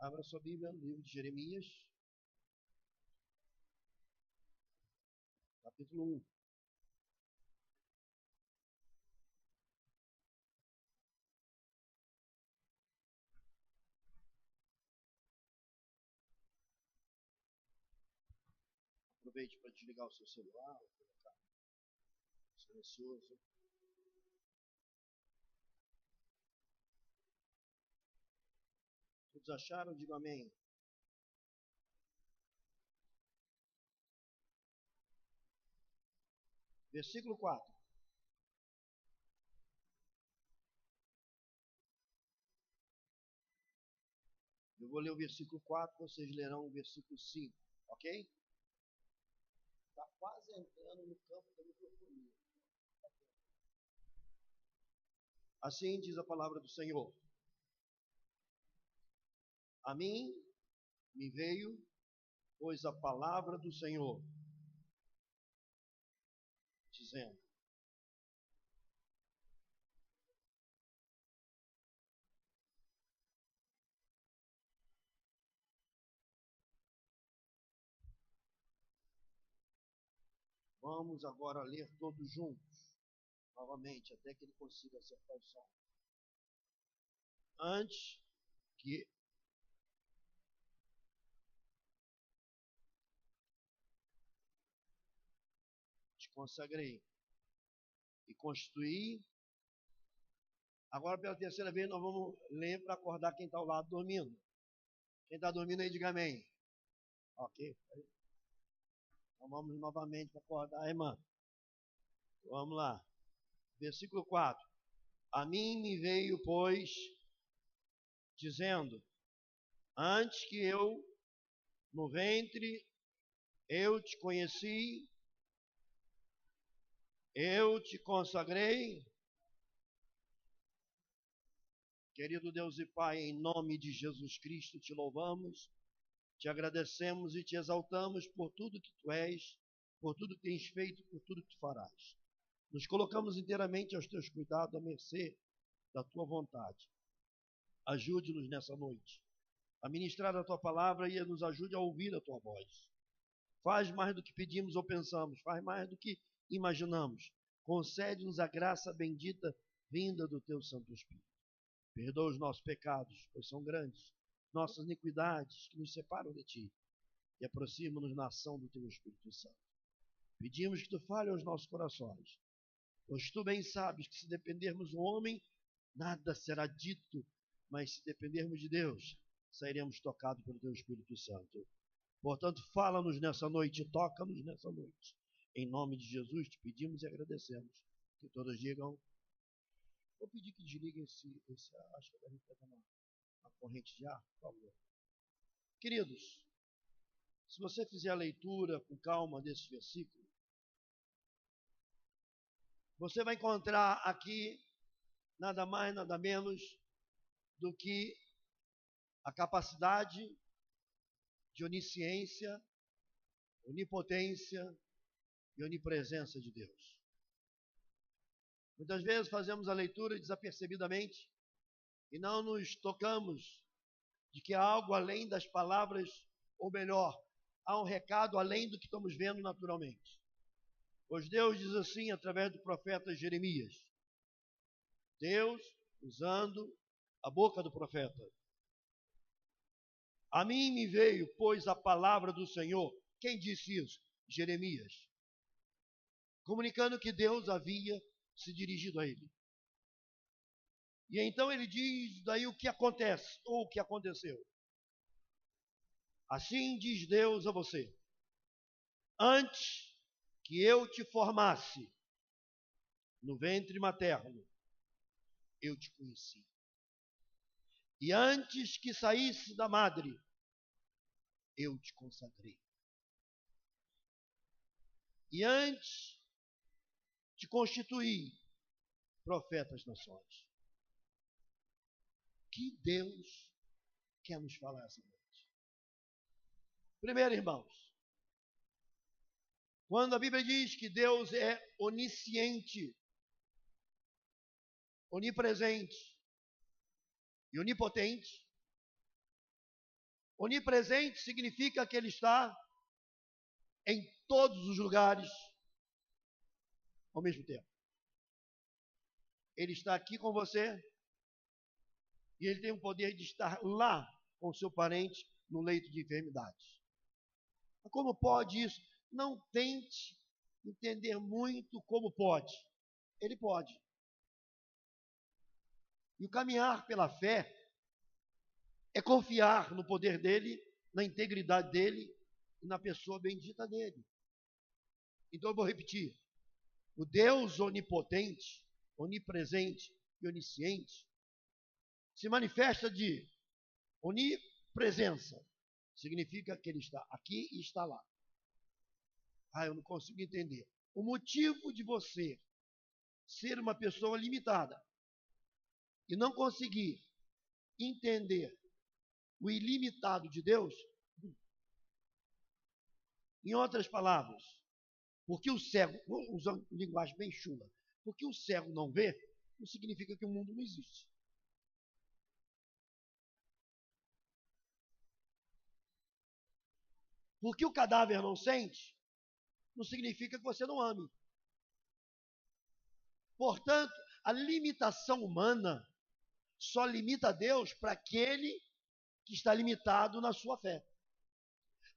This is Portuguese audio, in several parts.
Abra sua Bíblia no livro de Jeremias, capítulo 1. Aproveite para desligar o seu celular, colocar silencioso. Todos acharam? Diga amém. Versículo 4. Eu vou ler o versículo 4, vocês lerão o versículo 5, ok? Está quase entrando no campo da microfonia. Assim diz a palavra do Senhor. A mim me veio, pois, a palavra do Senhor, dizendo: vamos agora ler todos juntos, novamente, até que ele consiga acertar o som. Antes que te consagrei e constituí. Agora, pela terceira vez, nós vamos ler para acordar quem está ao lado dormindo. Quem está dormindo aí, diga amém. Ok. Então vamos novamente para acordar a irmã. Vamos lá. Versículo 4. A mim me veio, pois, dizendo: antes que eu no ventre eu te conheci, eu te consagrei. Querido Deus e Pai, em nome de Jesus Cristo, te louvamos, te agradecemos e te exaltamos por tudo que tu és, por tudo que tens feito, por tudo que tu farás. Nos colocamos inteiramente aos teus cuidados, à mercê da tua vontade. Ajude-nos nessa noite a ministrar a tua palavra e nos ajude a ouvir a tua voz. Faz mais do que pedimos ou pensamos, faz mais do que imaginamos. Concede-nos a graça bendita vinda do teu Santo Espírito. Perdoa os nossos pecados, pois são grandes, nossas iniquidades que nos separam de ti, e aproxima-nos na ação do teu Espírito Santo. Pedimos que tu fale aos nossos corações, pois tu bem sabes que se dependermos do homem, nada será dito, mas se dependermos de Deus, sairemos tocados pelo teu Espírito Santo. Portanto, fala-nos nessa noite, toca-nos nessa noite. Em nome de Jesus te pedimos e agradecemos. Que todos digam. Vou pedir que desliguem esse acho que deve estar dando uma corrente de ar, por favor. Queridos, se você fizer a leitura com calma desse versículo, você vai encontrar aqui nada mais, nada menos do que a capacidade de onisciência, onipotência e onipresença de Deus. Muitas vezes fazemos a leitura desapercebidamente e não nos tocamos de que há algo além das palavras, ou melhor, há um recado além do que estamos vendo naturalmente. Pois Deus diz assim através do profeta Jeremias. Deus usando a boca do profeta. A mim me veio, pois, a palavra do Senhor. Quem disse isso? Jeremias. Comunicando que Deus havia se dirigido a ele. E então ele diz daí o que acontece, ou o que aconteceu. Assim diz Deus a você. Antes que eu te formasse no ventre materno, eu te conheci. E antes que saísse da madre, eu te consagrei. E antes te constituí profeta às nações. Que Deus quer nos falar essa noite? Primeiro, irmãos, quando a Bíblia diz que Deus é onisciente, onipresente e onipotente, Onipresente significa que ele está em todos os lugares ao mesmo tempo. Ele está aqui com você e ele tem o poder de estar lá com o seu parente no leito de enfermidade. Mas como pode isso? Não tente entender muito como pode. Ele pode. E o caminhar pela fé é confiar no poder dele, na integridade dele e na pessoa bendita dele. Então eu vou repetir. O Deus onipotente, onipresente e onisciente se manifesta de onipresença. Significa que ele está aqui e está lá. Eu não consigo entender. O motivo de você ser uma pessoa limitada e não conseguir entender o ilimitado de Deus, em outras palavras, porque o cego, usando linguagem bem chula, porque o cego não vê, não significa que o mundo não existe. Porque o cadáver não sente, não significa que você não ame. Portanto, a limitação humana só limita Deus para aquele que está limitado na sua fé.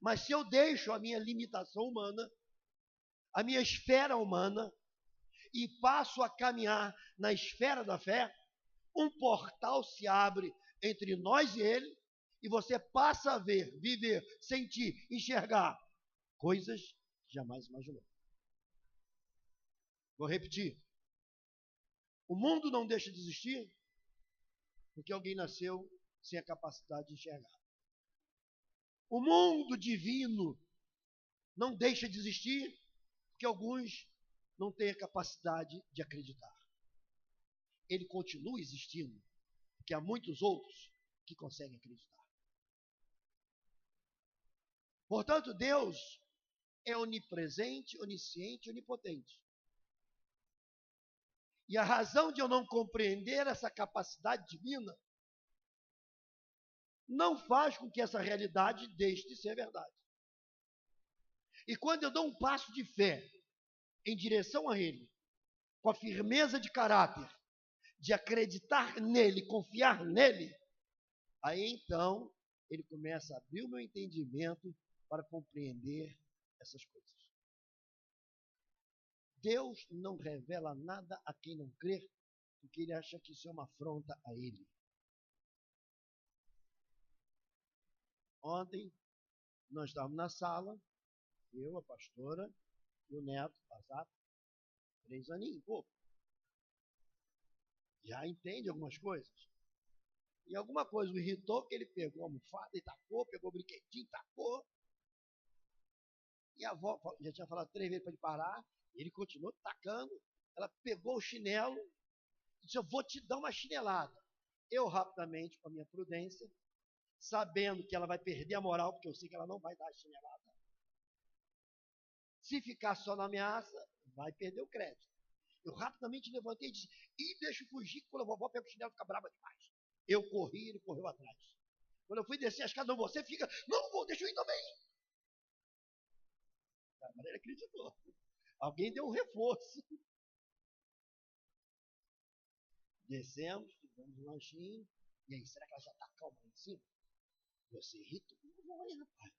Mas se eu deixo a minha limitação humana, a minha esfera humana, e passo a caminhar na esfera da fé, um portal se abre entre nós e ele, e você passa a ver, viver, sentir, enxergar coisas que jamais imaginou. Vou repetir. O mundo não deixa de existir porque alguém nasceu sem a capacidade de enxergar. O mundo divino não deixa de existir porque alguns não têm a capacidade de acreditar. Ele continua existindo porque há muitos outros que conseguem acreditar. Portanto, Deus é onipresente, onisciente, onipotente. E a razão de eu não compreender essa capacidade divina não faz com que essa realidade deixe de ser verdade. E quando eu dou um passo de fé em direção a Ele, com a firmeza de caráter, de acreditar nele, confiar nele, aí então Ele começa a abrir o meu entendimento para compreender essas coisas. Deus não revela nada a quem não crer, porque Ele acha que isso é uma afronta a Ele. Ontem, nós estávamos na sala, eu, a pastora e o neto, Basato, 3 aninhos, pouco. Já entende algumas coisas. E alguma coisa o irritou, que ele pegou a almofada e tacou, pegou o brinquedinho, tacou. E a avó já tinha falado 3 vezes para ele parar, e ele continuou tacando. Ela pegou o chinelo e disse: eu vou te dar uma chinelada. Eu, rapidamente, com a minha prudência, sabendo que ela vai perder a moral, porque eu sei que ela não vai dar a chinelada. Se ficar só na ameaça, vai perder o crédito. Eu rapidamente levantei e disse: deixa eu fugir, quando a vovó pega o chinelo, fica brava demais. Eu corri e ele correu atrás. Quando eu fui descer a escada, não, você fica, não vou, deixa eu ir também. Mas ele acreditou. Alguém deu um reforço. Descemos, fizemos um lanchinho. E aí, será que ela já está calma lá em cima? Você irritou? Não vai, rapaz.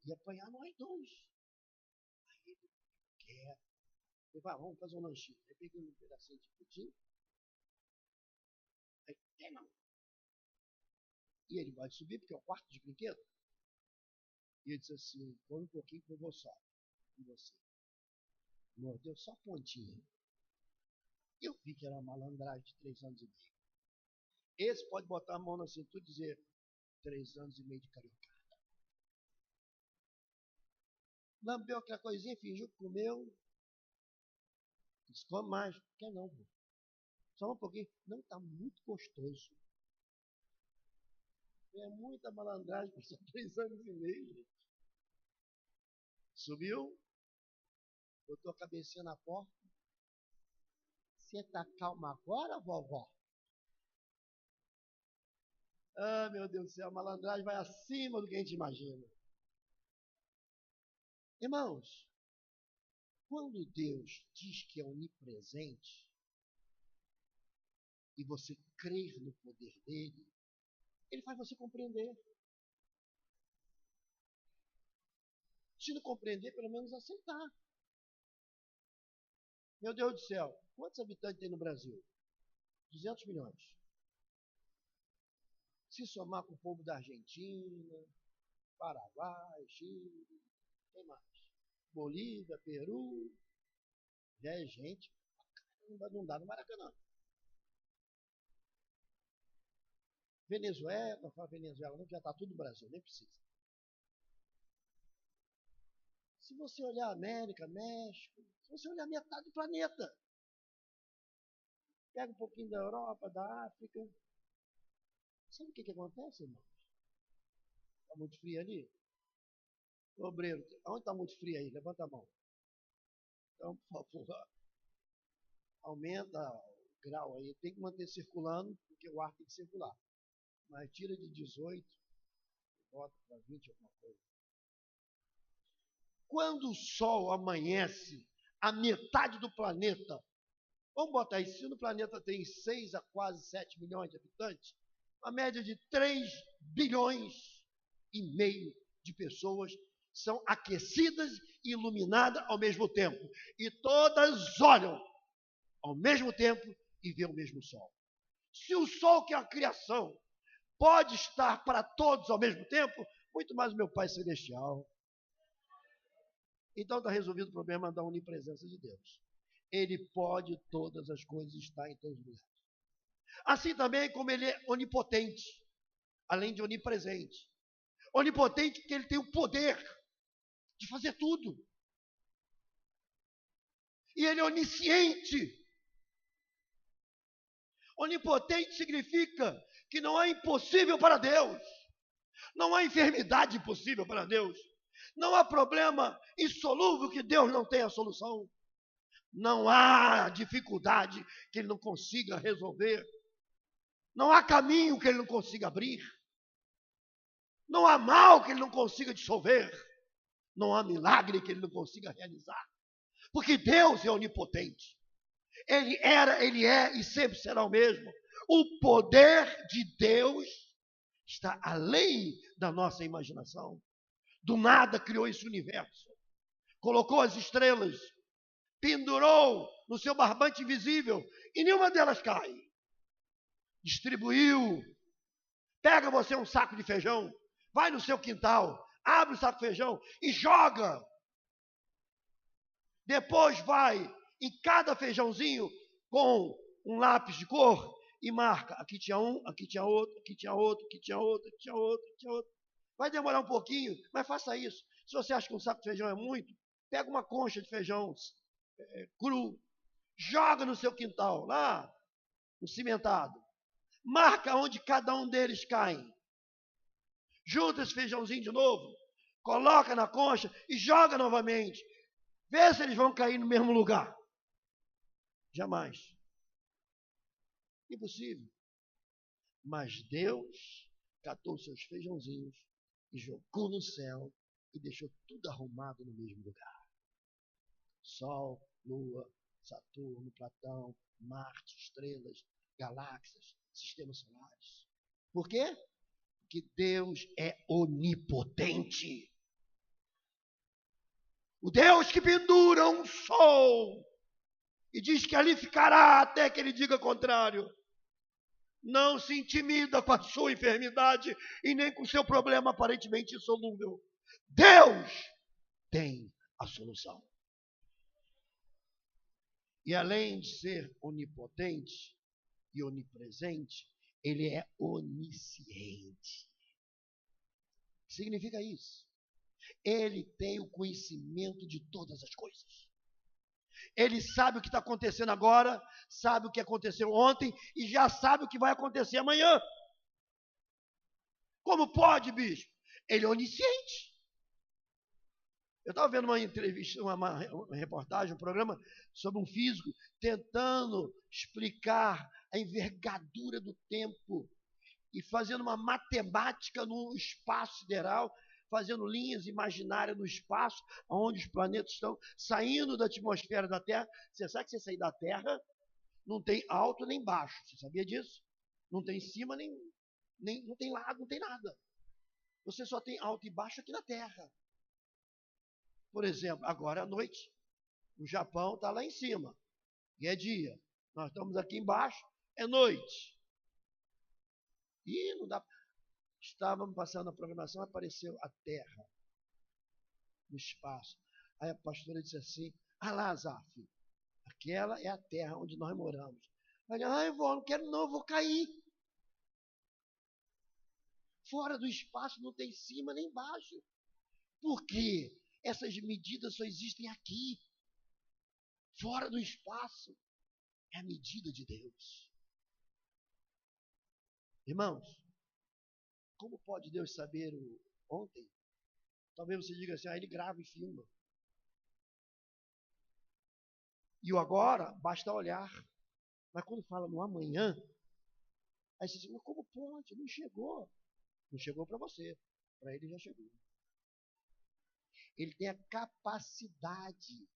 Ia apanhar nós dois. Aí ele quer. Eu falei: vamos fazer um lanchinho. Aí peguei um pedacinho de pudim. Aí, não. E ele vai subir, porque é o quarto de brinquedo. E ele disse assim: come um pouquinho que eu vou só com você. Mordeu só a pontinha. Eu vi que era uma malandragem de 3 anos e meio. Esse pode botar a mão na cintura e dizer: 3 anos e meio de cariocada. Lambeu aquela coisinha, fingiu que comeu. Disse: come mais. Quer não, pô. Só um pouquinho. Não, está muito gostoso. É muita malandragem para só 3 anos e meio, gente. Subiu, botou a cabecinha na porta. Você está calma agora, vovó? Ah, meu Deus do céu, a malandragem vai acima do que a gente imagina. Irmãos, quando Deus diz que é onipresente e você crer no poder dele, ele faz você compreender. Se não compreender, pelo menos aceitar. Meu Deus do céu, quantos habitantes tem no Brasil? 200 milhões. Se somar com o povo da Argentina, Paraguai, Chile, quem mais? Bolívia, Peru, já é gente, não dá no Maracanã. Venezuela, não fala Venezuela não, já está tudo no Brasil, nem precisa. Se você olhar a América, México, se você olhar metade do planeta, pega um pouquinho da Europa, da África, sabe o que acontece, irmãos? Está muito frio ali? Obreiro, onde está muito frio aí? Levanta a mão. Então, por favor, aumenta o grau aí. Tem que manter circulando, porque o ar tem que circular. Mas tira de 18, bota para 20 alguma coisa. Quando o sol amanhece, a metade do planeta, vamos botar isso, se no planeta tem 6 a quase 7 milhões de habitantes, uma média de 3 bilhões e meio de pessoas são aquecidas e iluminadas ao mesmo tempo. E todas olham ao mesmo tempo e vê o mesmo sol. Se o sol, que é a criação, pode estar para todos ao mesmo tempo, muito mais o meu Pai Celestial. Então está resolvido o problema da onipresença de Deus. Ele pode todas as coisas estar em todos os lugares. Assim também como ele é onipotente, além de onipresente. Onipotente porque ele tem o poder de fazer tudo. E ele é onisciente. Onipotente significa que não há impossível para Deus. Não há enfermidade impossível para Deus. Não há problema insolúvel que Deus não tenha solução. Não há dificuldade que ele não consiga resolver. Não há caminho que ele não consiga abrir. Não há mal que ele não consiga dissolver. Não há milagre que ele não consiga realizar. Porque Deus é onipotente. Ele era, ele é e sempre será o mesmo. O poder de Deus está além da nossa imaginação. Do nada criou esse universo. Colocou as estrelas. Pendurou no seu barbante invisível. E nenhuma delas cai. Distribuiu. Pega você um saco de feijão. Vai no seu quintal. Abre o saco de feijão e joga. Depois vai em cada feijãozinho com um lápis de cor e marca. Aqui tinha um, aqui tinha outro, aqui tinha outro, aqui tinha outro, aqui tinha outro, aqui tinha outro. Vai demorar um pouquinho, mas faça isso. Se você acha que um saco de feijão é muito, pega uma concha de feijão cru, joga no seu quintal, lá, no cimentado. Marca onde cada um deles cai. Junta esse feijãozinho de novo, coloca na concha e joga novamente. Vê se eles vão cair no mesmo lugar. Jamais. Impossível. Mas Deus catou seus feijãozinhos e jogou no céu e deixou tudo arrumado no mesmo lugar. Sol, Lua, Saturno, Plutão, Marte, estrelas, galáxias, sistemas solares. Por quê? Porque Deus é onipotente. O Deus que pendura um sol e diz que ali ficará até que ele diga contrário. Não se intimida com a sua enfermidade e nem com o seu problema aparentemente insolúvel. Deus tem a solução. E além de ser onipotente e onipresente, ele é onisciente. O que significa isso? Ele tem o conhecimento de todas as coisas. Ele sabe o que está acontecendo agora, sabe o que aconteceu ontem e já sabe o que vai acontecer amanhã. Como pode, bispo? Ele é onisciente. Eu estava vendo uma entrevista, uma reportagem, um programa sobre um físico tentando explicar a envergadura do tempo e fazendo uma matemática no espaço sideral, fazendo linhas imaginárias no espaço, onde os planetas estão saindo da atmosfera da Terra. Você sabe que você sair da Terra não tem alto nem baixo. Você sabia disso? Não tem cima nem não tem lado, não tem nada. Você só tem alto e baixo aqui na Terra. Por exemplo, agora à noite, o Japão está lá em cima, e é dia. Nós estamos aqui embaixo, é noite. E não dá. Estávamos passando a programação, apareceu a Terra no espaço. Aí a pastora disse assim: ah lá, Zaf, aquela é a Terra onde nós moramos. Eu falei: eu não quero não, eu vou cair. Fora do espaço não tem cima nem baixo. Por quê? Essas medidas só existem aqui. Fora do espaço é a medida de Deus. Irmãos, como pode Deus saber o ontem? Talvez você diga assim: ele grava e filma. E o agora, basta olhar. Mas quando fala no amanhã, aí você diz: mas como pode? Não chegou. Não chegou para você. Para ele já chegou. Ele tem a capacidade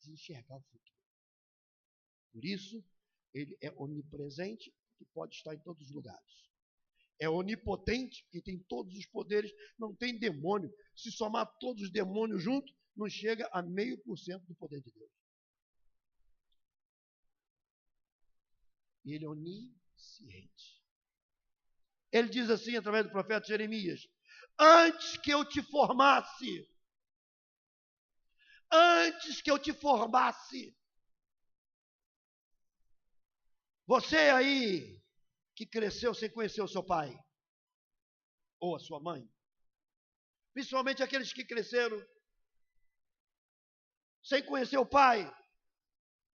de enxergar o futuro. Por isso, ele é onipresente e pode estar em todos os lugares. É onipotente, que tem todos os poderes, não tem demônio. Se somar todos os demônios juntos, não chega a 0,5% do poder de Deus. E ele é onisciente. Ele diz assim, através do profeta Jeremias: antes que eu te formasse, você aí que cresceu sem conhecer o seu pai ou a sua mãe, principalmente aqueles que cresceram sem conhecer o pai,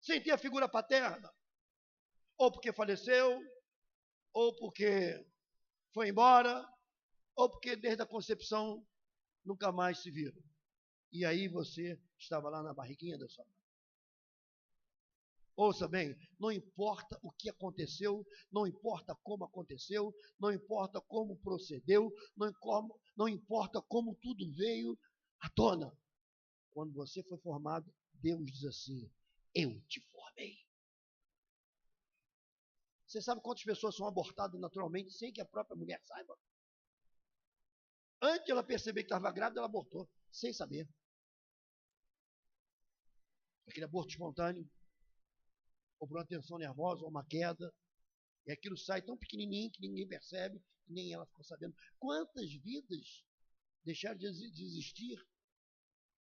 sem ter a figura paterna, ou porque faleceu, ou porque foi embora, ou porque desde a concepção nunca mais se viram. E aí você estava lá na barriguinha da sua mãe. Ouça bem, não importa o que aconteceu, não importa como aconteceu, não importa como procedeu, não importa como tudo veio à tona. Quando você foi formado, Deus diz assim: eu te formei. Você sabe quantas pessoas são abortadas naturalmente sem que a própria mulher saiba? Antes de ela perceber que estava grávida, ela abortou, sem saber. Aquele aborto espontâneo, ou por uma tensão nervosa, ou uma queda, e aquilo sai tão pequenininho que ninguém percebe, e nem ela ficou sabendo. Quantas vidas deixaram de existir?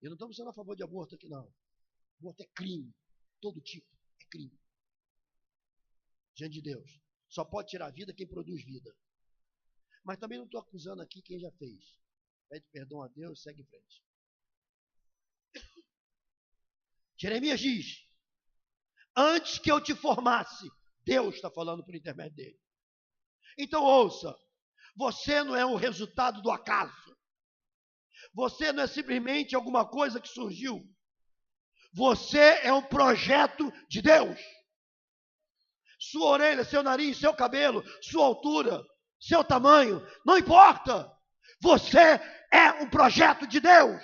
Eu não estamos sendo a favor de aborto aqui, não. Aborto é crime, todo tipo é crime. Diante de Deus. Só pode tirar a vida quem produz vida. Mas também não estou acusando aqui quem já fez. Pede perdão a Deus e segue em frente. Jeremias diz: antes que eu te formasse, Deus está falando por intermédio dele. Então ouça, você não é o resultado do acaso. Você não é simplesmente alguma coisa que surgiu. Você é um projeto de Deus. Sua orelha, seu nariz, seu cabelo, sua altura, seu tamanho, não importa. Você é um projeto de Deus.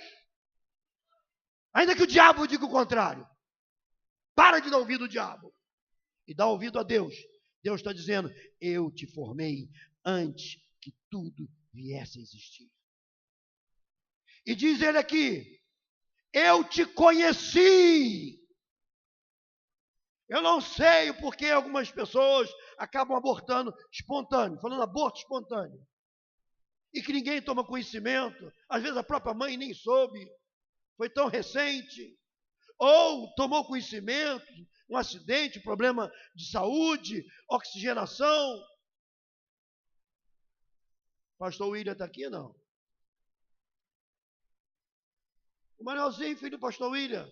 Ainda que o diabo diga o contrário. Para de dar ouvido ao diabo e dá ouvido a Deus. Deus está dizendo: eu te formei antes que tudo viesse a existir. E diz ele aqui: eu te conheci. Eu não sei porque algumas pessoas acabam abortando espontâneo, falando aborto espontâneo. E que ninguém toma conhecimento, às vezes a própria mãe nem soube, foi tão recente. Ou tomou conhecimento, um acidente, problema de saúde, oxigenação. Pastor William está aqui, não? O Manuelzinho, filho do pastor William.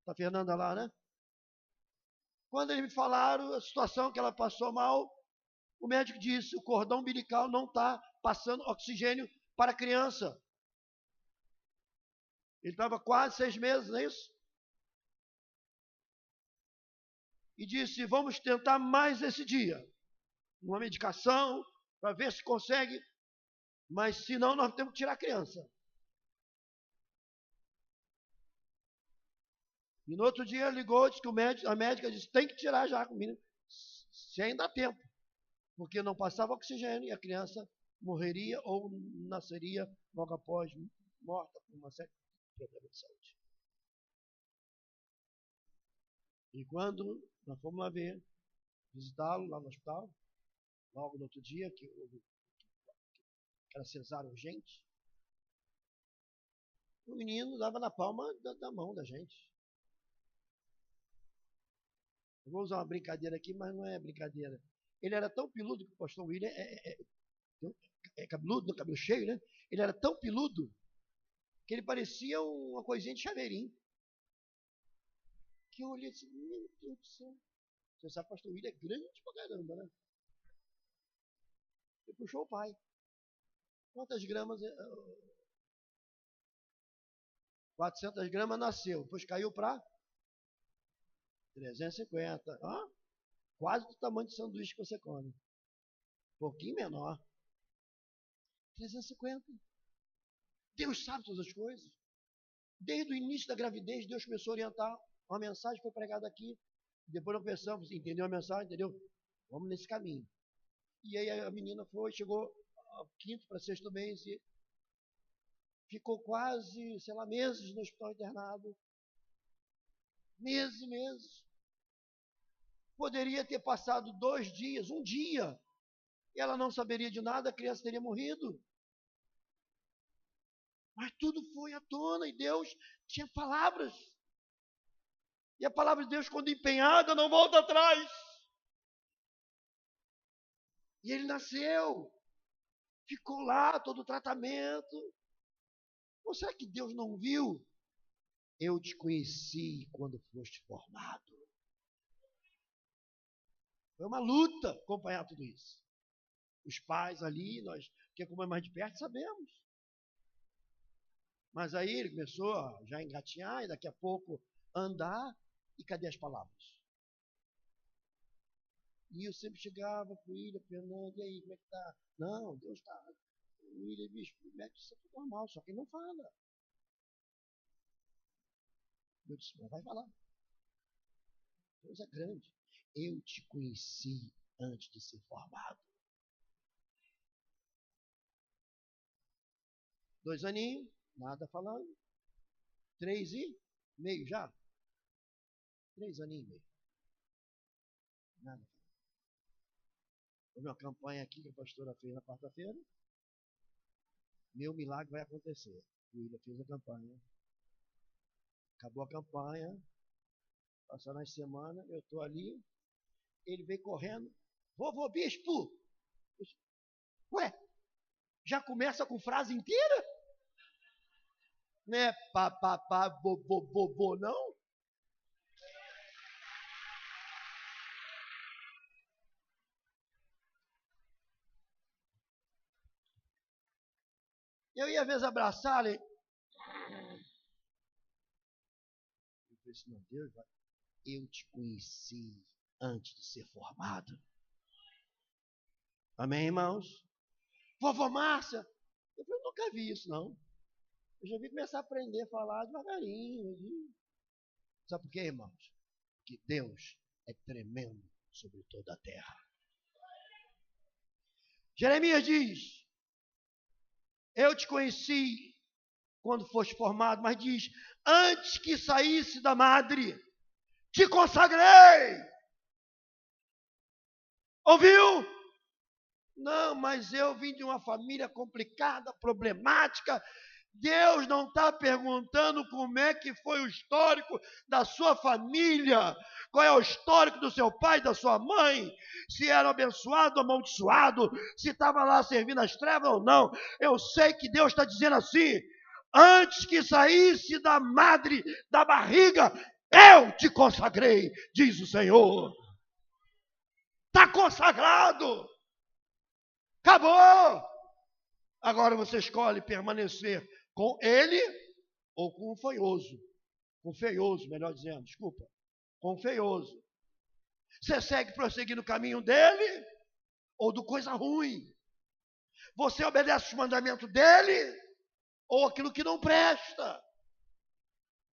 Está a Fernanda lá, né? Quando eles me falaram a situação que ela passou mal, o médico disse: o cordão umbilical não está passando oxigênio para a criança. Ele estava quase 6 meses, não é isso? E disse: vamos tentar mais esse dia. uma medicação, para ver se consegue, mas se não, nós temos que tirar a criança. E no outro dia ligou, disse que a médica disse, tem que tirar já, se ainda dá tempo, porque não passava oxigênio e a criança morreria ou nasceria logo após morta por uma série de problemas de saúde. E quando nós fomos lá ver, visitá-lo lá no hospital, logo no outro dia, que era cesárea urgente, o menino dava na palma da mão da gente. Eu vou usar uma brincadeira aqui, mas não é brincadeira. Ele era tão peludo que o pastor William cabeludo, cabelo cheio, né? Ele era tão peludo que ele parecia uma coisinha de chaveirinho. Que eu olhei assim, meu Deus do céu. Você sabe que o pastor William é grande pra caramba, né? Ele puxou o pai. Quantas gramas? 400 gramas nasceu. Depois caiu para 350. Quase do tamanho de sanduíche que você come. Um pouquinho menor. 350. Deus sabe todas as coisas. Desde o início da gravidez, Deus começou a orientar. Uma mensagem foi pregada aqui. Depois nós pensamos, entendeu a mensagem, entendeu? Vamos nesse caminho. E aí a menina chegou ao 5º para 6º mês e ficou quase, sei lá, meses no hospital internado. Meses e meses. Poderia ter passado 2 dias, 1 dia. E ela não saberia de nada, a criança teria morrido. Mas tudo foi à tona e Deus tinha palavras. E a palavra de Deus, quando empenhada, não volta atrás. E ele nasceu. Ficou lá, todo o tratamento. Ou será que Deus não viu? Eu te conheci quando foste formado. Foi uma luta acompanhar tudo isso. Os pais ali, nós, que acompanhamos mais de perto, sabemos. Mas aí ele começou a já engatinhar e daqui a pouco andar. E cadê as palavras? E eu sempre chegava para o William, Fernando, e aí, como é que tá? Não, Deus está. O William, bicho, o médico, isso é tudo normal, só que ele não fala. Eu disse, mas vai falar. Deus é grande. Eu te conheci antes de ser formado. 2 aninhos, nada falando. 3,5 já. 3 aninhos e meio. Nada. Houve uma campanha aqui que a pastora fez na quarta-feira. Meu milagre vai acontecer. O William fez a campanha. Acabou a campanha. Passaram as semanas, eu estou ali. Ele veio correndo. Vovô bispo! Ué, já começa com frase inteira? Não é pá, bo, não? Eu ia às vezes abraçar ele. Eu pensei, meu Deus, eu te conheci antes de ser formado. Amém, irmãos? Vovó Márcia, eu nunca vi isso, não. Eu já vi começar a aprender a falar devagarinho. Sabe por quê, irmãos? Porque Deus é tremendo sobre toda a terra. Jeremias diz, eu te conheci quando foste formado, mas diz, antes que saísse da madre, te consagrei. Ouviu? Não, mas eu vim de uma família complicada, problemática. Deus não está perguntando como é que foi o histórico da sua família, qual é o histórico do seu pai, da sua mãe, se era abençoado ou amaldiçoado, se estava lá servindo as trevas ou não. Eu sei que Deus está dizendo assim, antes que saísse da madre, da barriga, eu te consagrei, diz o Senhor. Está consagrado. Acabou. Agora você escolhe permanecer com ele ou com o feioso. Com o feioso, melhor dizendo, desculpa. Com o feioso. Você segue prosseguindo o caminho dele ou do coisa ruim? Você obedece os mandamentos dele ou aquilo que não presta?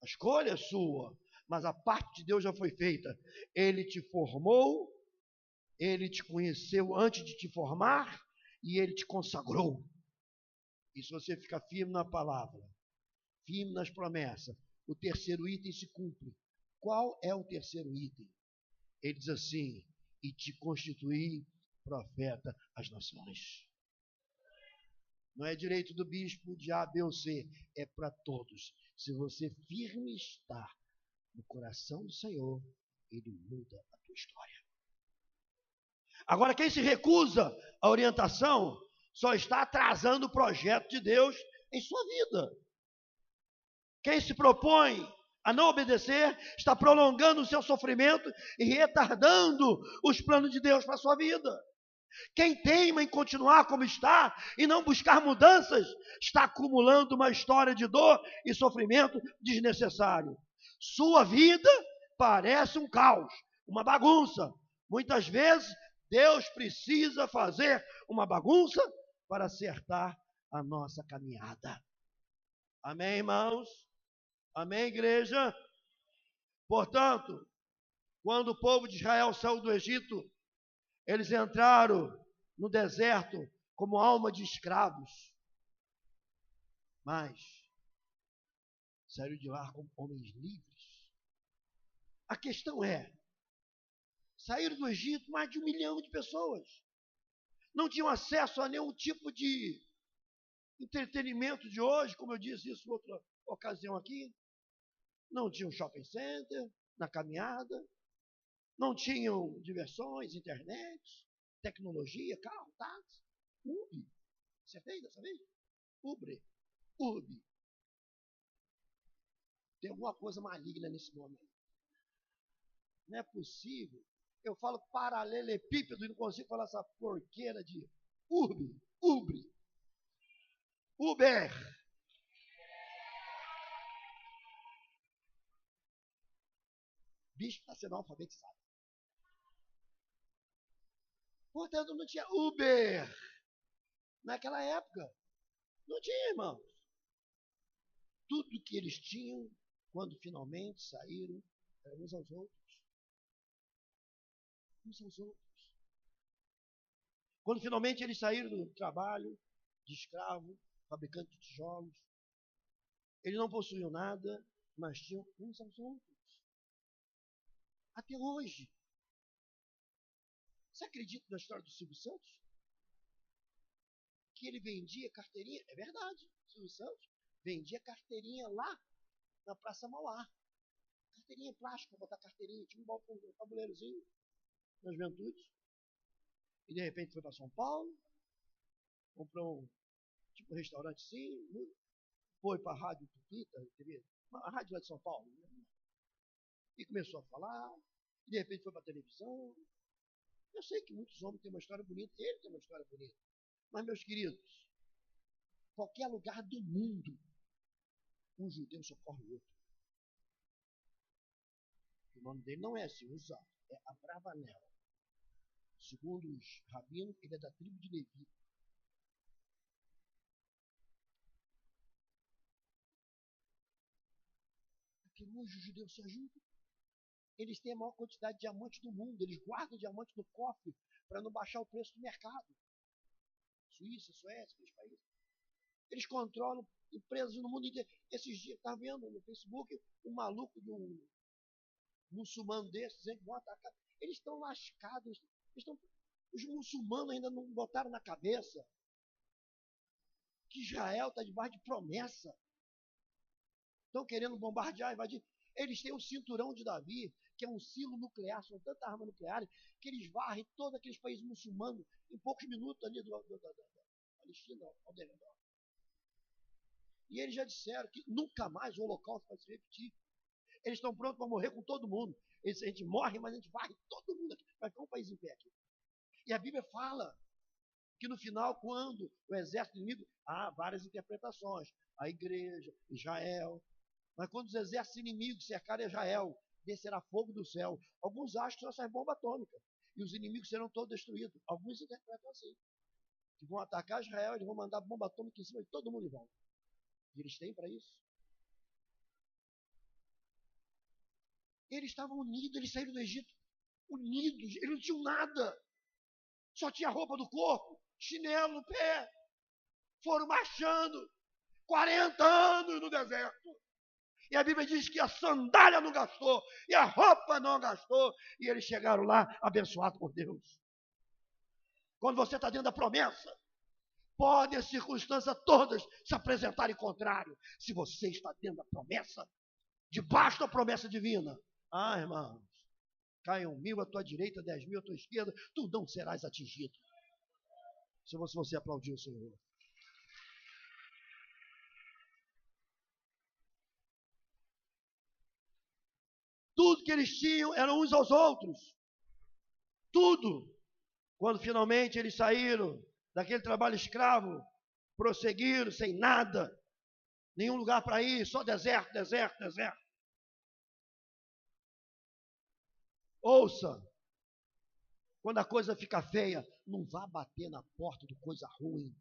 A escolha é sua, mas a parte de Deus já foi feita. Ele te formou, ele te conheceu antes de te formar e ele te consagrou. E se você ficar firme na palavra, firme nas promessas, o terceiro item se cumpre. Qual é o terceiro item? Ele diz assim: e te constituí profeta às nações. Não é direito do bispo de A, B ou C, é para todos. Se você firme está no coração do Senhor, ele muda a tua história. Agora, quem se recusa à orientação só está atrasando o projeto de Deus em sua vida. Quem se propõe a não obedecer está prolongando o seu sofrimento e retardando os planos de Deus para a sua vida. Quem teima em continuar como está e não buscar mudanças, está acumulando uma história de dor e sofrimento desnecessário. Sua vida parece um caos, uma bagunça. Muitas vezes, Deus precisa fazer uma bagunça para acertar a nossa caminhada. Amém, irmãos? Amém, igreja? Portanto, quando o povo de Israel saiu do Egito, eles entraram no deserto como alma de escravos, mas saíram de lá como homens livres. A questão é, saíram do Egito mais de 1 milhão de pessoas. Não tinham acesso a nenhum tipo de entretenimento de hoje, como eu disse isso em outra ocasião aqui. Não tinham shopping center na caminhada. Não tinham diversões, internet, tecnologia, carro, táxi, Uber. Acertei dessa vez? Uber. Tem alguma coisa maligna nesse nome. Não é possível. Eu falo paralelepípedo e não consigo falar essa porqueira de Uber. Bicho está sendo alfabetizado. Portanto, não tinha Uber naquela época. Não tinha, irmãos. Tudo que eles tinham, quando finalmente saíram, eram uns aos outros. Uns aos outros. Quando finalmente eles saíram do trabalho de escravo, fabricante de tijolos, eles não possuíam nada, mas tinham uns aos outros. Até hoje. Você acredita na história do Silvio Santos? Que ele vendia carteirinha? É verdade. O Silvio Santos vendia carteirinha lá na Praça Mauá. Carteirinha plástica, botar carteirinha. Tinha um tabuleirozinho na juventude. E de repente foi para São Paulo, comprou um restaurantezinho, foi para a Rádio Tupi, a rádio lá de São Paulo, né? E começou a falar, e de repente foi para a televisão. Eu sei que muitos homens têm uma história bonita, ele tem uma história bonita. Mas, meus queridos, qualquer lugar do mundo, um judeu socorre o outro. O nome dele não é Uza, é Abravanel. Segundo os rabinos, ele é da tribo de Levi. Porque hoje os judeus se ajudam. Eles têm a maior quantidade de diamantes do mundo. Eles guardam diamantes no cofre para não baixar o preço do mercado. Suíça, Suécia, aqueles países. Eles controlam empresas no mundo inteiro. Esses dias, está vendo no Facebook, um maluco de um muçulmano desses, dizendo que vão atacar. Eles estão lascados. Os muçulmanos ainda não botaram na cabeça que Israel está debaixo de promessa. Estão querendo bombardear, invadir. Eles têm o cinturão de Davi, que é um silo nuclear, são tanta arma nuclear, que eles varrem todos aqueles países muçulmanos em poucos minutos ali da Palestina ao redor. E eles já disseram que nunca mais o Holocausto vai se repetir. Eles estão prontos para morrer com todo mundo. A gente morre, mas a gente varre todo mundo aqui. Vai ficar um país em pé aqui. E a Bíblia fala que no final, quando o exército inimigo, há várias interpretações. A igreja, Israel. Mas quando os exércitos inimigos cercarem Israel, descerá fogo do céu. Alguns acham que são essas bombas atômicas. e os inimigos serão todos destruídos. Alguns interpretam assim, que vão atacar Israel, eles vão mandar bomba atômica em cima de todo mundo em volta. E eles têm para isso. Eles estavam unidos, eles saíram do Egito unidos, eles não tinham nada. Só tinha roupa do corpo, chinelo no pé. Foram marchando 40 anos no deserto. E a Bíblia diz que a sandália não gastou, e a roupa não gastou, e eles chegaram lá abençoados por Deus. Quando você está dentro da promessa, podem as circunstâncias todas se apresentarem contrário. Se você está dentro da promessa, debaixo da promessa divina, irmãos, caiam 1000 à tua direita, 10.000 à tua esquerda, tu não serás atingido. Se você aplaudir o Senhor. Tudo que eles tinham eram uns aos outros. Tudo. Quando finalmente eles saíram daquele trabalho escravo, prosseguiram sem nada, nenhum lugar para ir, só deserto, deserto, deserto. Ouça, quando a coisa fica feia, não vá bater na porta de coisa ruim.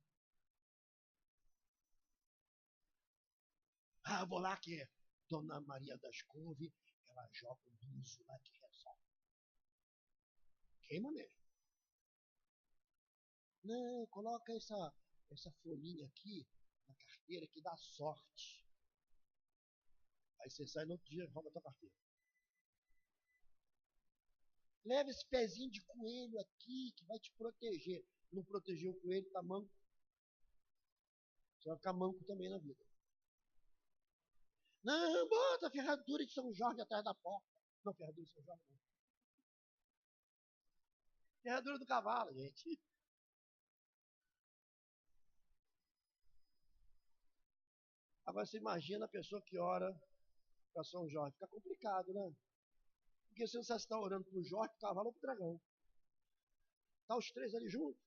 Vou lá que é Dona Maria das Couves, ela joga um buzo lá que resolve. Queima mesmo. Não, coloca essa folhinha aqui na carteira que dá sorte. Aí você sai no outro dia e rouba a tua carteira. Leva esse pezinho de coelho aqui que vai te proteger. Não protegeu o coelho, tá manco. Você vai ficar manco também na vida. Não, bota a ferradura de São Jorge atrás da porta. Não, ferradura de São Jorge não. Ferradura do cavalo, gente. Agora você imagina a pessoa que ora para São Jorge. Fica complicado, né? Porque você não sabe se está orando para o Jorge, para o cavalo ou para o dragão. Está os três ali juntos.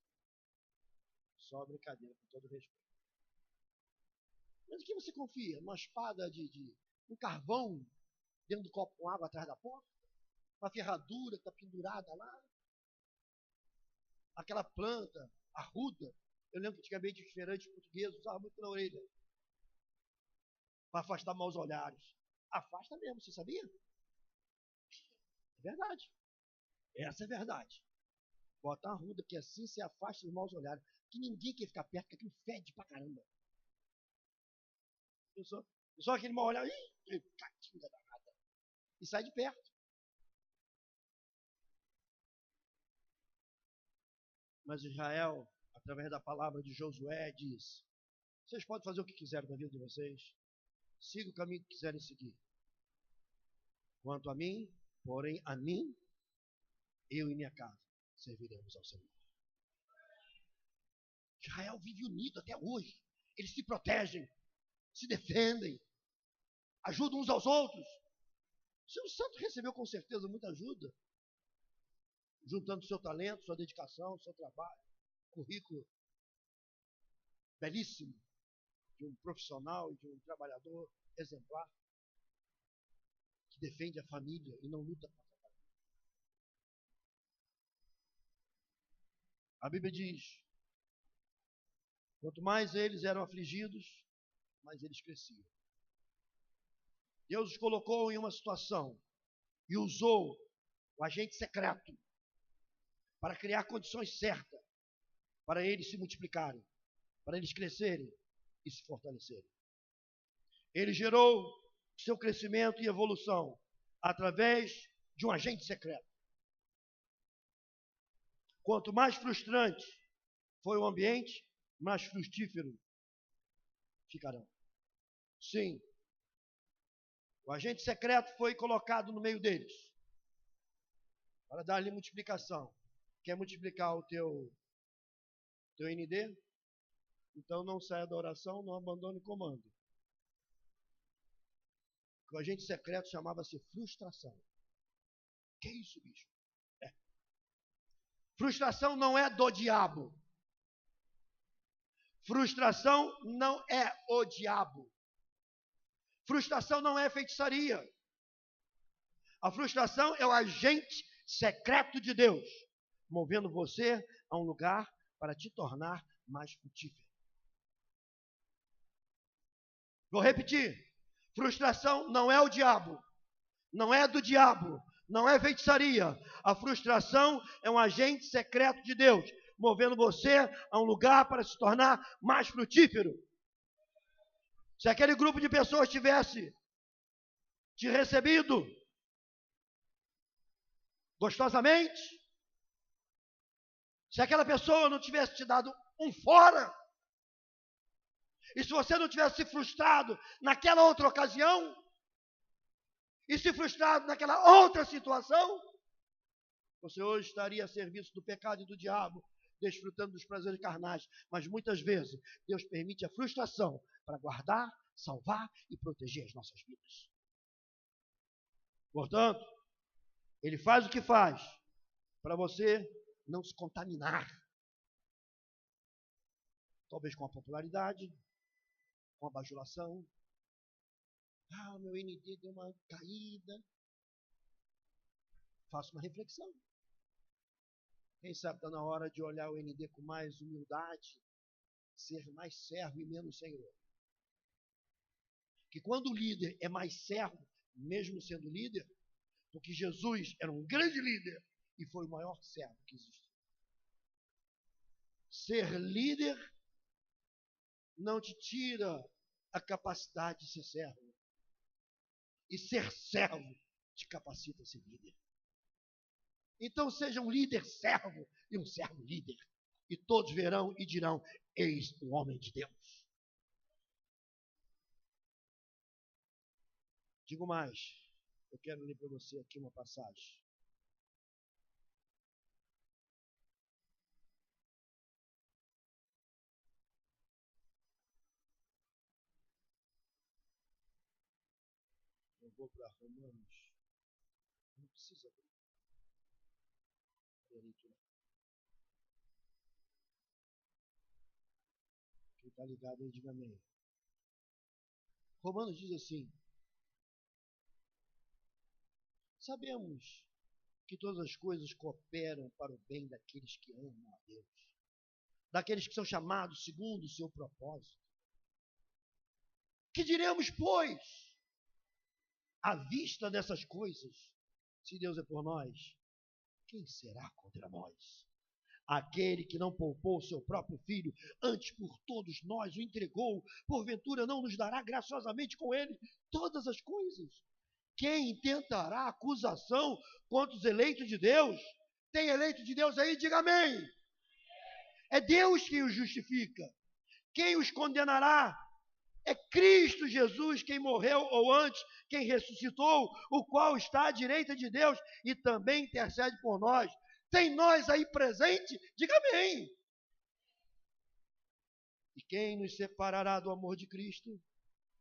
Só brincadeira, com todo respeito. Mas o que você confia? Uma espada um carvão dentro do copo com água atrás da porta? Uma ferradura que está pendurada lá? Aquela planta arruda. Eu lembro que antigamente os feirantes portugueses usavam muito na orelha. Para afastar maus olhares. Afasta mesmo, você sabia? É verdade. Essa é verdade. Bota uma arruda, que assim você afasta os maus olhares. Que ninguém quer ficar perto, porque aquilo fede pra caramba. Só aquele mau olhar, catinga danada. E sai de perto. Mas Israel, através da palavra de Josué, diz: vocês podem fazer o que quiserem da vida de vocês. Siga o caminho que quiserem seguir. Quanto a mim, porém a mim, eu e minha casa serviremos ao Senhor. Israel vive unido até hoje. Eles se protegem, se defendem, ajudam uns aos outros. O Senhor Santo recebeu com certeza muita ajuda, juntando seu talento, sua dedicação, seu trabalho, currículo belíssimo de um profissional e de um trabalhador exemplar que defende a família e não luta contra a família. A Bíblia diz: quanto mais eles eram afligidos, mais eles cresciam. Deus os colocou em uma situação e usou o agente secreto para criar condições certas para eles se multiplicarem, para eles crescerem e se fortalecerem. Ele gerou seu crescimento e evolução através de um agente secreto. Quanto mais frustrante foi o ambiente, mais frutífero ficarão. Sim, o agente secreto foi colocado no meio deles para dar-lhe multiplicação. Quer multiplicar o teu ND? Então não saia da oração, não abandone o comando. O agente secreto chamava-se frustração. Que isso, bicho? Frustração não é do diabo. Frustração não é o diabo. Frustração não é feitiçaria. A frustração é o agente secreto de Deus movendo você a um lugar para te tornar mais frutífero. Vou repetir. Frustração não é o diabo, não é do diabo, não é feitiçaria. A frustração é um agente secreto de Deus, movendo você a um lugar para se tornar mais frutífero. Se aquele grupo de pessoas tivesse te recebido gostosamente, se aquela pessoa não tivesse te dado um fora, e se você não tivesse se frustrado naquela outra ocasião, e se frustrado naquela outra situação, você hoje estaria a serviço do pecado e do diabo, desfrutando dos prazeres carnais. Mas muitas vezes Deus permite a frustração para guardar, salvar e proteger as nossas vidas. Portanto, Ele faz o que faz para você não se contaminar. Talvez com a popularidade, com a bajulação. Meu ND deu uma caída. Faça uma reflexão. Quem sabe está na hora de olhar o ND com mais humildade, ser mais servo e menos senhor. Que quando o líder é mais servo, mesmo sendo líder, porque Jesus era um grande líder e foi o maior servo que existiu. Ser líder não te tira a capacidade de ser servo. E ser servo te capacita a ser líder. Então seja um líder servo e um servo líder. E todos verão e dirão, eis o homem de Deus. Digo mais, eu quero ler para você aqui uma passagem. Eu vou para Romanos. Não precisa abrir. Quem está ligado aí, diga amém. Romanos diz assim: sabemos que todas as coisas cooperam para o bem daqueles que amam a Deus, daqueles que são chamados segundo o seu propósito. Que diremos, pois, à vista dessas coisas? Se Deus é por nós, quem será contra nós? Aquele que não poupou o seu próprio filho, antes por todos nós o entregou, porventura não nos dará graciosamente com ele todas as coisas? Quem intentará acusação contra os eleitos de Deus? Tem eleito de Deus aí? Diga amém. É Deus quem os justifica. Quem os condenará? É Cristo Jesus quem morreu, ou antes, quem ressuscitou, o qual está à direita de Deus e também intercede por nós. Tem nós aí presente? Diga amém. E quem nos separará do amor de Cristo?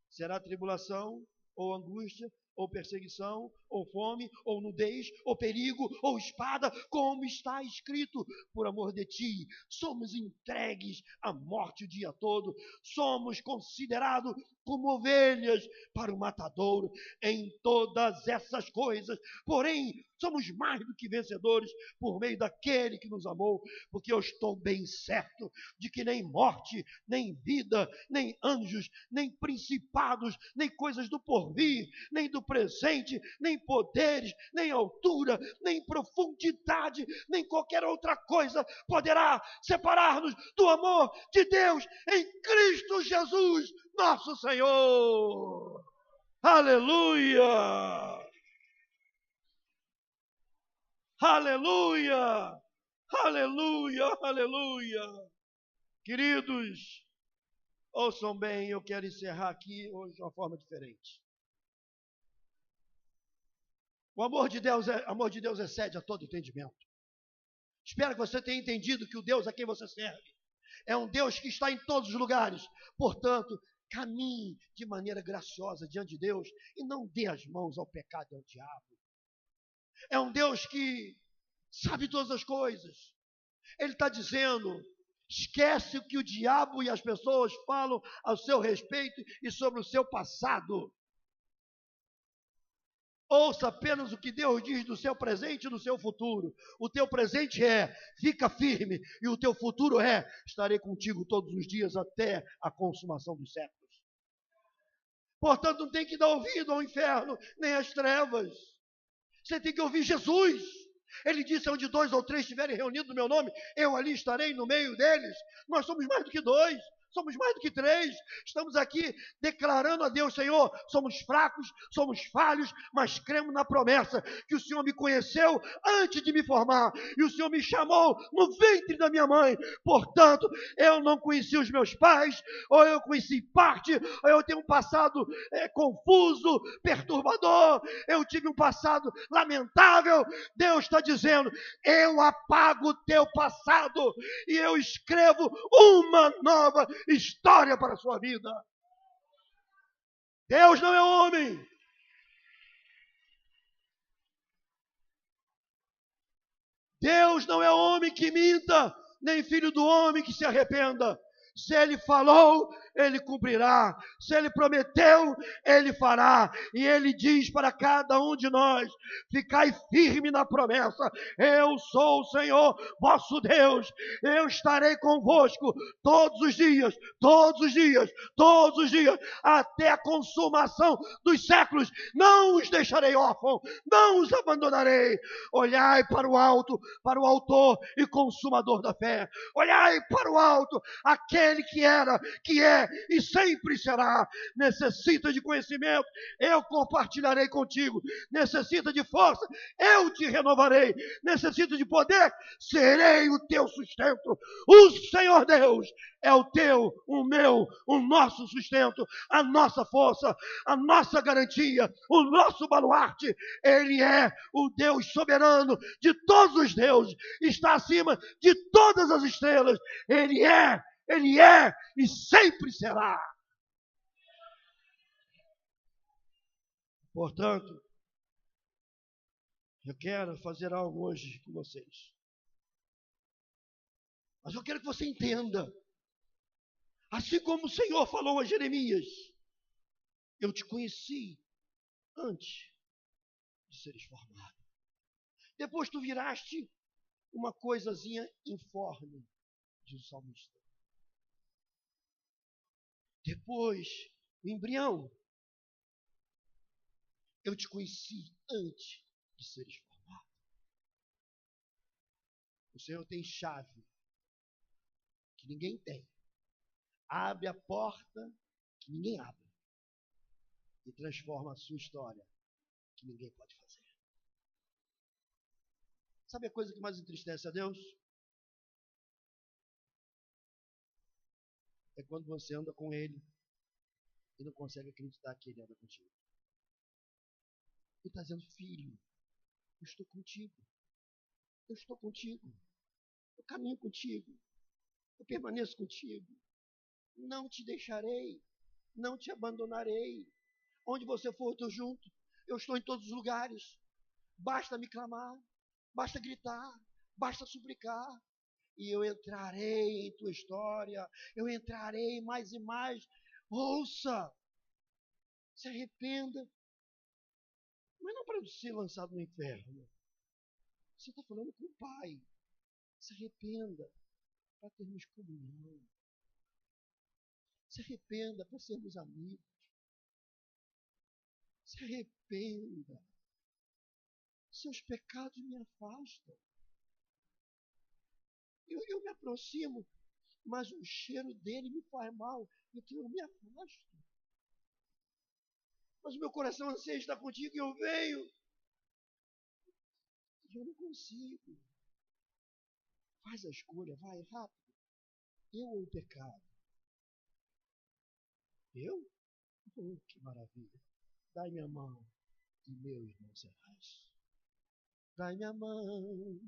Será tribulação, ou angústia, ou perseguição, ou fome, ou nudez, ou perigo, ou espada, como está escrito, por amor de ti, somos entregues à morte o dia todo, somos considerados como ovelhas para o matadouro. Em todas essas coisas, porém, somos mais do que vencedores por meio daquele que nos amou, porque eu estou bem certo de que nem morte, nem vida, nem anjos, nem principados, nem coisas do porvir, nem do presente, nem poderes, nem altura, nem profundidade, nem qualquer outra coisa poderá separar-nos do amor de Deus em Cristo Jesus, nosso Senhor. Aleluia! Aleluia! Aleluia! Aleluia! Queridos, ouçam bem, eu quero encerrar aqui hoje de uma forma diferente. O amor de Deus excede a todo entendimento. Espero que você tenha entendido que o Deus a quem você serve é um Deus que está em todos os lugares. Portanto, caminhe de maneira graciosa diante de Deus e não dê as mãos ao pecado e ao diabo. É um Deus que sabe todas as coisas. Ele está dizendo, esquece o que o diabo e as pessoas falam ao seu respeito e sobre o seu passado. Ouça apenas o que Deus diz do seu presente e do seu futuro. O teu presente é, fica firme, e o teu futuro é, estarei contigo todos os dias até a consumação dos séculos. Portanto, não tem que dar ouvido ao inferno, nem às trevas. Você tem que ouvir Jesus. Ele disse, onde 2 ou 3 estiverem reunidos no meu nome, eu ali estarei no meio deles. Nós somos mais do que 2. Somos mais do que 3. Estamos aqui declarando a Deus, Senhor, somos fracos, somos falhos, mas cremos na promessa que o Senhor me conheceu antes de me formar e o Senhor me chamou no ventre da minha mãe. Portanto, eu não conheci os meus pais, ou eu conheci parte, ou eu tenho um passado confuso, perturbador, eu tive um passado lamentável. Deus está dizendo, eu apago o teu passado e eu escrevo uma nova história para a sua vida. Deus não é homem. Deus não é homem que minta, nem filho do homem que se arrependa. Se ele falou, ele cumprirá. Se ele prometeu, ele fará. E ele diz para cada um de nós, ficai firme na promessa. Eu sou o Senhor, vosso Deus. Eu estarei convosco todos os dias, todos os dias, todos os dias, até a consumação dos séculos. Não os deixarei órfãos, não os abandonarei. Olhai para o alto, para o autor e consumador da fé. Olhai para o alto, aquele que era, que é e sempre será. Necessita de conhecimento, eu compartilharei contigo. Necessita de força, eu te renovarei. Necessita de poder, serei o teu sustento. O Senhor Deus é o teu, o meu, o nosso sustento, a nossa força, a nossa garantia, o nosso baluarte. Ele é o Deus soberano de todos os deuses, está acima de todas as estrelas. Ele é e sempre será. Portanto, eu quero fazer algo hoje com vocês. Mas eu quero que você entenda. Assim como o Senhor falou a Jeremias, eu te conheci antes de seres formado. Depois tu viraste uma coisazinha informe, diz o salmista. Depois, o embrião, eu te conheci antes de seres formado. O Senhor tem chave que ninguém tem. Abre a porta que ninguém abre. E transforma a sua história que ninguém pode fazer. Sabe a coisa que mais entristece a Deus? É quando você anda com Ele e não consegue acreditar que Ele anda contigo. Ele está dizendo, filho, eu estou contigo. Eu estou contigo. Eu caminho contigo. Eu permaneço contigo. Não te deixarei. Não te abandonarei. Onde você for, eu estou junto. Eu estou em todos os lugares. Basta me clamar. Basta gritar. Basta suplicar. E eu entrarei em tua história. Eu entrarei mais e mais. Ouça. Se arrependa. Mas não para ser lançado no inferno. Você está falando com o Pai. Se arrependa para termos comunhão. Se arrependa para sermos amigos. Se arrependa. Seus pecados me afastam. Eu me aproximo, mas o cheiro dele me faz mal. Então eu me afasto. Mas o meu coração anseia estar contigo e eu venho. E eu não consigo. Faz a escolha, vai, rápido. Eu ou o pecado? Eu? Oh, que maravilha. Dai minha mão e meu irmão serás. Dai minha mão,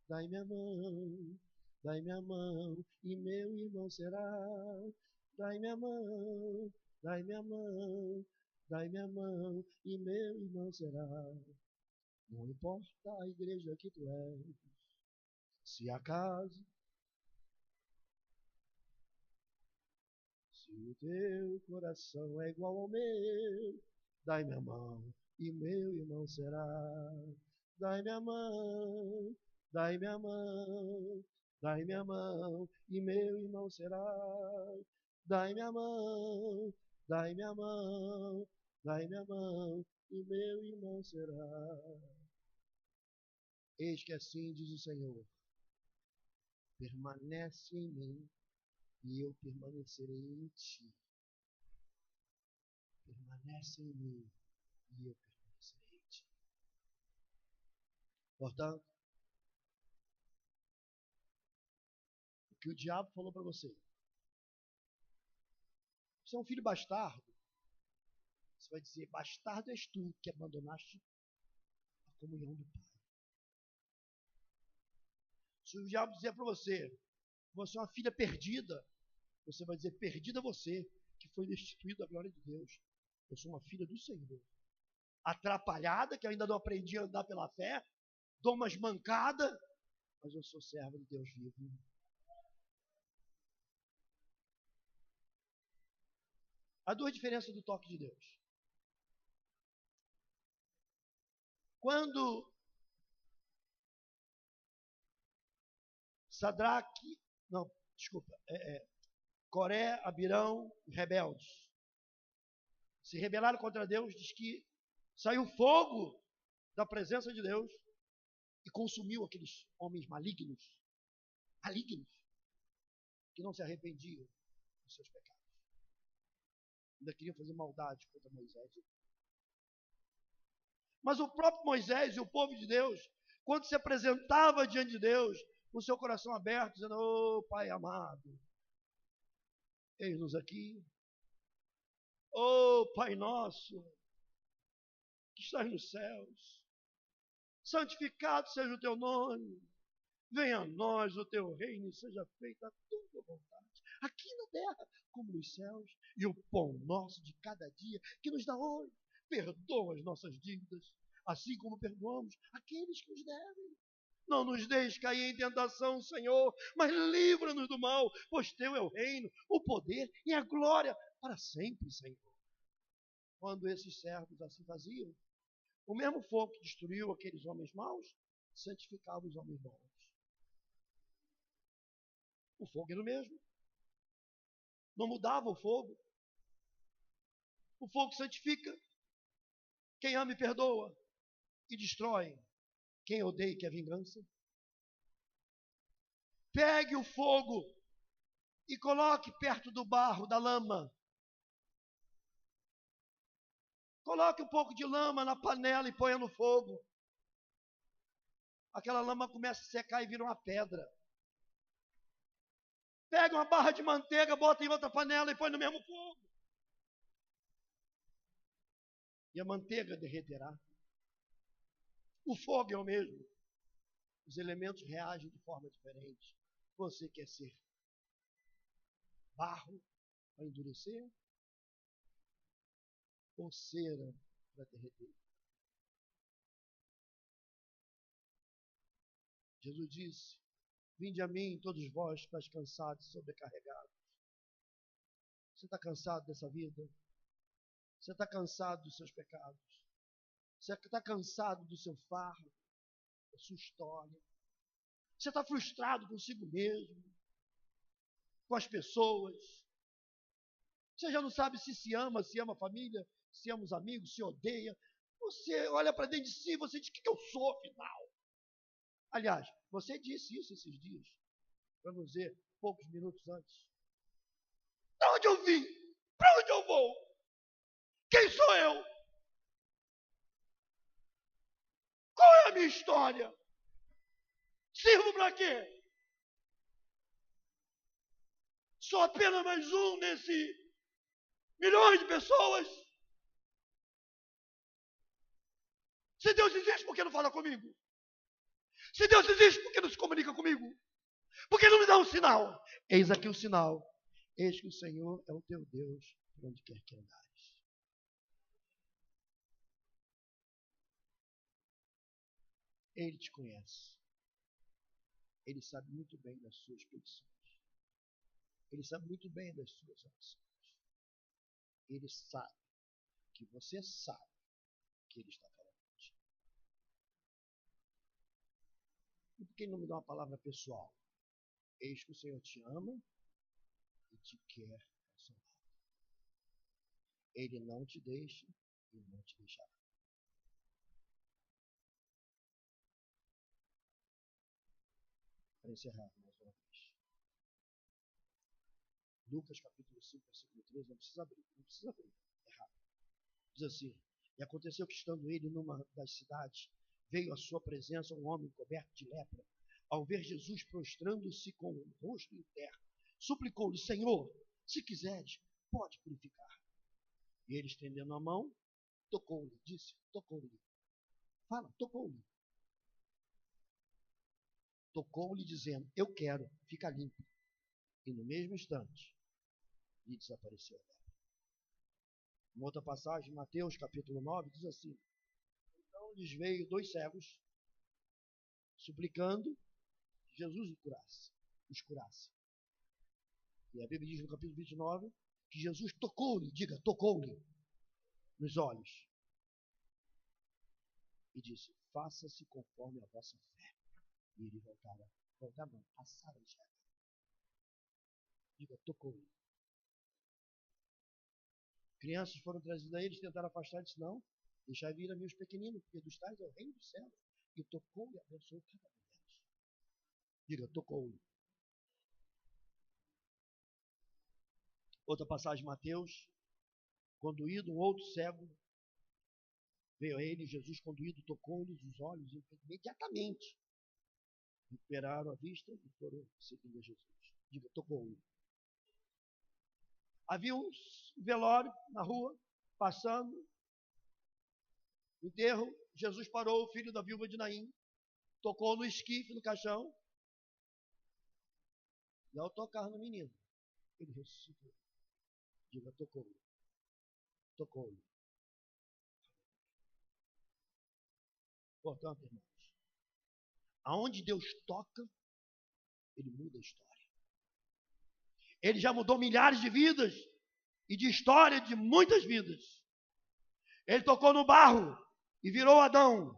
dai minha mão, dai minha mão e meu irmão será. Dai minha mão, dai minha mão, dai minha mão e meu irmão será. Não importa a igreja que tu és, se acaso, se o teu coração é igual ao meu, dai minha mão e meu irmão será. Dai-me a mão, dai-me a mão, dai-me a mão, e meu irmão será. Dai-me a mão, dai-me a mão, dai-me a mão, e meu irmão será. Eis que assim diz o Senhor: permanece em mim, e eu permanecerei em ti. Permanece em mim, e eu permanecerei em ti. Portanto, o que o diabo falou para você: você é um filho bastardo. Você vai dizer: bastardo és tu que abandonaste a comunhão do Pai. Se o diabo dizer para você: você é uma filha perdida, você vai dizer: perdida você, que foi destituído da glória de Deus. Eu sou uma filha do Senhor. Atrapalhada, que eu ainda não aprendi a andar pela fé, dou umas mancadas, mas eu sou servo de Deus vivo. Há duas diferenças do toque de Deus. Quando Sadraque, não, desculpa, Coré, Abirão, rebeldes, se rebelaram contra Deus, diz que saiu fogo da presença de Deus e consumiu aqueles homens malignos, que não se arrependiam dos seus pecados. Ainda queriam fazer maldade contra Moisés. Mas o próprio Moisés e o povo de Deus, quando se apresentava diante de Deus, com o seu coração aberto, dizendo: ô Pai amado, eis-nos aqui. Ô Pai nosso, que estás nos céus, santificado seja o teu nome, venha a nós o teu reino e seja feita a tua vontade, aqui na terra como nos céus, e o pão nosso de cada dia que nos dá hoje. Perdoa as nossas dívidas, assim como perdoamos aqueles que nos devem. Não nos deixes cair em tentação, Senhor, mas livra-nos do mal, pois teu é o reino, o poder e a glória para sempre, Senhor. Quando esses servos assim faziam, o mesmo fogo que destruiu aqueles homens maus, santificava os homens bons. O fogo era o mesmo. Não mudava o fogo. O fogo santifica. Quem ama e perdoa. E destrói quem odeia e quer vingança. Pegue o fogo e coloque perto do barro, da lama. Coloque um pouco de lama na panela e ponha no fogo. Aquela lama começa a secar e vira uma pedra. Pega uma barra de manteiga, bota em outra panela e põe no mesmo fogo. E a manteiga derreterá. O fogo é o mesmo. Os elementos reagem de forma diferente. Você quer ser barro para endurecer ou cera para derreter? Jesus disse: vinde a mim, todos vós que estáis cansados e sobrecarregados. Você está cansado dessa vida? Você está cansado dos seus pecados? Você está cansado do seu fardo, da sua história? Você está frustrado consigo mesmo, com as pessoas? Você já não sabe se ama a família, se ama os amigos, se odeia. Você olha para dentro de si e você diz: o que eu sou, afinal? Aliás, você disse isso esses dias, para nos dizer poucos minutos antes. De onde eu vim? Para onde eu vou? Quem sou eu? Qual é a minha história? Sirvo para quê? Sou apenas mais um desses milhões de pessoas? Se Deus existe, por que não fala comigo? Se Deus existe, por que não se comunica comigo? Por que não me dá um sinal? Eis aqui o sinal. Eis que o Senhor é o teu Deus, por onde quer que andares. Ele te conhece. Ele sabe muito bem das suas petições. Ele sabe muito bem das suas orações. Ele sabe que você sabe que Ele está falando contigo. E por que Ele não me dá uma palavra pessoal? Eis que o Senhor te ama e te quer ao seu lado. Ele não te deixa e não te deixará. Para encerrar mais uma vez. Lucas capítulo 5, versículo 13, não precisa abrir. É rápido. Diz assim: e aconteceu que, estando ele numa das cidades, veio à sua presença um homem coberto de lepra. Ao ver Jesus prostrando-se com o rosto em terra, suplicou-lhe: Senhor, se quiseres, pode purificar. E ele, estendendo a mão, tocou-lhe, disse, tocou-lhe. Fala, tocou-lhe. Tocou-lhe, dizendo: eu quero, fica limpo. E no mesmo instante, lhe desapareceu a lepra. Uma outra passagem, Mateus capítulo 9, diz assim: então lhes veio 2 cegos, suplicando que Jesus os curasse. E a Bíblia diz no capítulo 29 que Jesus tocou-lhe, diga, tocou-lhe nos olhos. E disse: faça-se conforme a vossa fé. E ele passaram de régua. Diga, tocou-lhe. Crianças foram trazidas a eles, tentaram afastar, disse: não, deixai vir a mim os pequeninos, porque dos tais é o reino dos céus. E tocou e abençoou cada um deles. Diga, tocou-lhe. Outra passagem, Mateus, conduído, um outro cego veio a ele, Jesus conduído, tocou-lhes os olhos imediatamente. Recuperaram a vista e foram seguindo a Jesus. Diga, tocou-lhe. Havia um velório na rua, passando, enterro. Jesus parou, o filho da viúva de Naim, tocou no esquife, no caixão, e ao tocar no menino, ele ressuscitou. Diga, tocou-lhe. Tocou-lhe. Portanto, irmãos, aonde Deus toca, Ele muda a história. Ele já mudou milhares de vidas e de história de muitas vidas. Ele tocou no barro e virou Adão.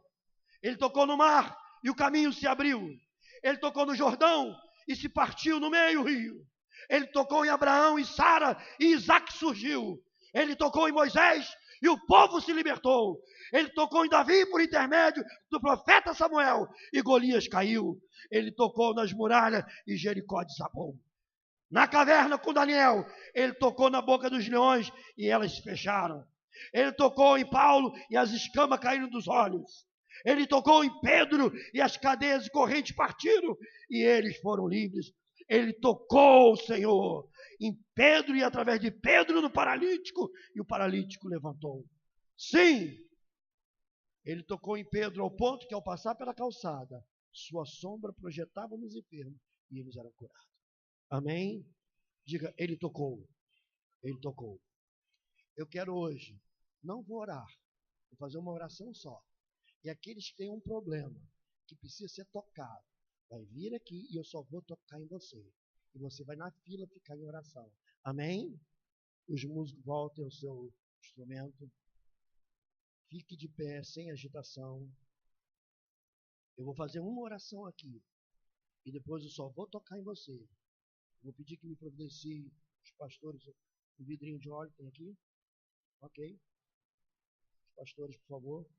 Ele tocou no mar e o caminho se abriu. Ele tocou no Jordão e se partiu no meio do rio. Ele tocou em Abraão e Sara e Isaac surgiu. Ele tocou em Moisés e o povo se libertou. Ele tocou em Davi por intermédio do profeta Samuel e Golias caiu. Ele tocou nas muralhas e Jericó desabou. Na caverna com Daniel, ele tocou na boca dos leões e elas se fecharam. Ele tocou em Paulo e as escamas caíram dos olhos. Ele tocou em Pedro e as cadeias e correntes partiram e eles foram livres. Ele tocou, o Senhor, em Pedro e através de Pedro no paralítico, e o paralítico levantou. Sim, ele tocou em Pedro ao ponto que, ao passar pela calçada, sua sombra projetava nos enfermos e eles eram curados. Amém? Diga, ele tocou. Ele tocou. Eu quero hoje, não vou orar, vou fazer uma oração só. E aqueles que têm um problema, que precisa ser tocado, vai vir aqui e eu só vou tocar em você. E você vai na fila ficar em oração. Amém? Os músicos voltem ao seu instrumento. Fique de pé, sem agitação. Eu vou fazer uma oração aqui. E depois eu só vou tocar em você. Vou pedir que me providencie os pastores. O vidrinho de óleo tem aqui? Ok. Os pastores, por favor.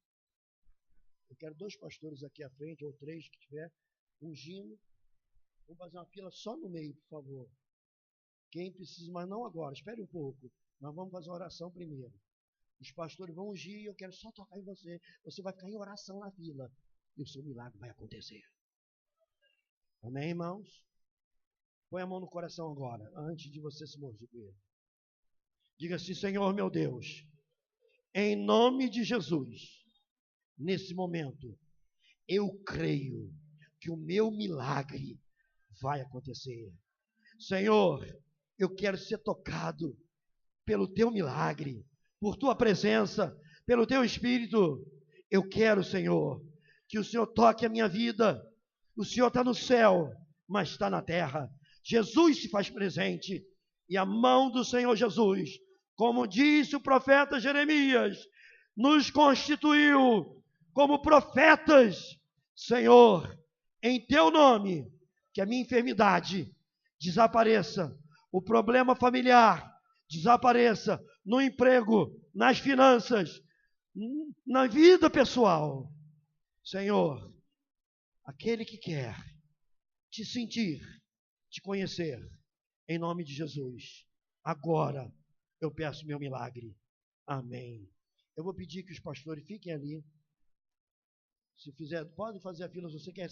Eu quero 2 pastores aqui à frente, ou 3 que tiver, ungindo. Vamos fazer uma fila só no meio, por favor. Quem precisa, mas não agora, espere um pouco. Nós vamos fazer uma oração primeiro. Os pastores vão ungir e eu quero só tocar em você. Você vai ficar em oração na fila. E o seu milagre vai acontecer. Amém, irmãos? Põe a mão no coração agora, antes de você se mover. Diga assim: Senhor meu Deus, em nome de Jesus, nesse momento, eu creio que o meu milagre vai acontecer. Senhor, eu quero ser tocado pelo teu milagre, por tua presença, pelo teu Espírito. Eu quero, Senhor, que o Senhor toque a minha vida. O Senhor está no céu, mas está na terra. Jesus se faz presente e a mão do Senhor Jesus, como disse o profeta Jeremias, nos constituiu como profetas. Senhor, em teu nome, que a minha enfermidade desapareça, o problema familiar desapareça, no emprego, nas finanças, na vida pessoal. Senhor, aquele que quer te sentir, te conhecer, em nome de Jesus, agora eu peço meu milagre. Amém. Eu vou pedir que os pastores fiquem ali. Se fizer, pode fazer a fila se você quer